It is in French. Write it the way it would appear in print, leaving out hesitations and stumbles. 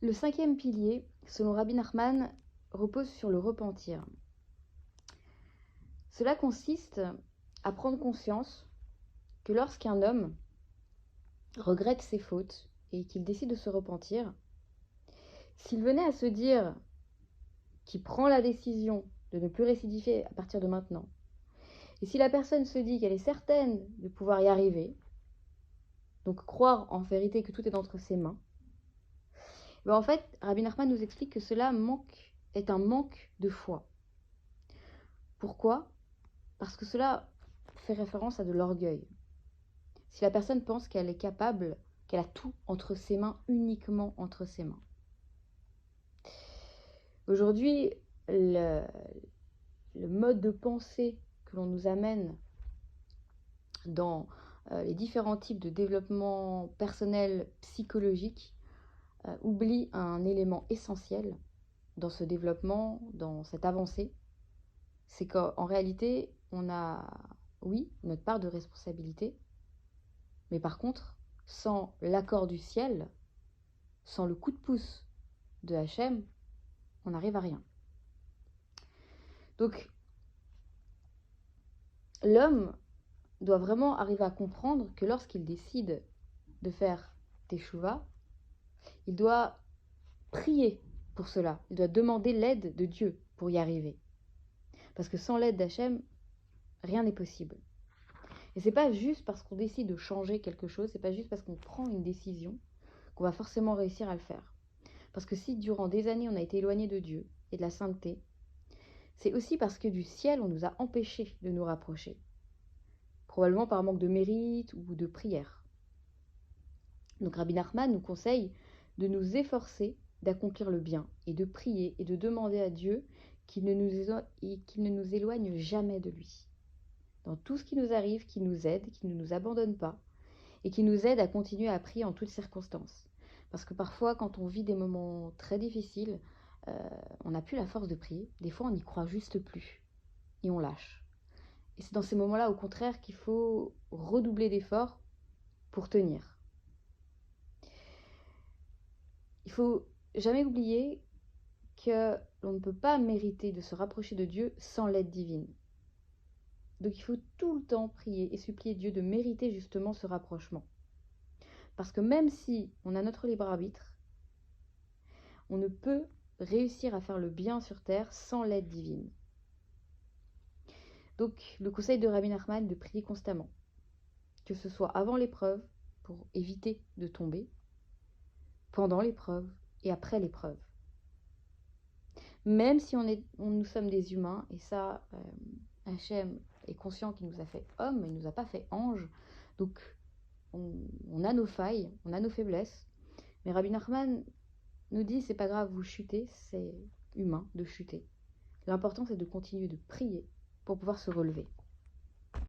Le cinquième pilier, selon Rabbi Nachman, repose sur le repentir. Cela consiste à prendre conscience que lorsqu'un homme regrette ses fautes et qu'il décide de se repentir, s'il venait à se dire qu'il prend la décision de ne plus récidiver à partir de maintenant, et si la personne se dit qu'elle est certaine de pouvoir y arriver, donc croire en vérité que tout est entre ses mains, en fait, Rabbi Nachman nous explique que cela est un manque de foi. Pourquoi ? Parce que cela fait référence à de l'orgueil. Si la personne pense qu'elle est capable, qu'elle a tout entre ses mains, uniquement entre ses mains. Aujourd'hui, le mode de pensée que l'on nous amène dans les différents types de développement personnel psychologique oublie un élément essentiel dans ce développement, dans cette avancée. C'est qu'en réalité, on a, oui, notre part de responsabilité, mais par contre, sans l'accord du ciel, sans le coup de pouce de Hachem, on n'arrive à rien. Donc, l'homme doit vraiment arriver à comprendre que lorsqu'il décide de faire teshuva, il doit prier pour cela. Il doit demander l'aide de Dieu pour y arriver. Parce que sans l'aide d'Hachem, rien n'est possible. Et c'est pas juste parce qu'on décide de changer quelque chose, c'est pas juste parce qu'on prend une décision qu'on va forcément réussir à le faire. Parce que si durant des années on a été éloigné de Dieu et de la sainteté, c'est aussi parce que du ciel on nous a empêchés de nous rapprocher. Probablement par manque de mérite ou de prière. Donc Rabbi Nachman nous conseille de nous efforcer d'accomplir le bien et de prier et de demander à Dieu qu'il ne nous éloigne jamais de lui. Dans tout ce qui nous arrive, qu'il nous aide, qu'il ne nous abandonne pas et qu'il nous aide à continuer à prier en toutes circonstances. Parce que parfois, quand on vit des moments très difficiles, on n'a plus la force de prier. Des fois, on n'y croit juste plus et on lâche. Et c'est dans ces moments-là, au contraire, qu'il faut redoubler d'efforts pour tenir. Il faut jamais oublier que l'on ne peut pas mériter de se rapprocher de Dieu sans l'aide divine. Donc il faut tout le temps prier et supplier Dieu de mériter justement ce rapprochement. Parce que même si on a notre libre arbitre, on ne peut réussir à faire le bien sur terre sans l'aide divine. Donc le conseil de Rabbi Nachman est de prier constamment, que ce soit avant l'épreuve pour éviter de tomber, pendant l'épreuve et après l'épreuve. Même si nous sommes des humains, et ça, Hachem est conscient qu'il nous a fait hommes, il ne nous a pas fait anges, donc on a nos failles, on a nos faiblesses. Mais Rabbi Nachman nous dit, c'est pas grave, vous chutez, c'est humain de chuter. L'important, c'est de continuer de prier pour pouvoir se relever.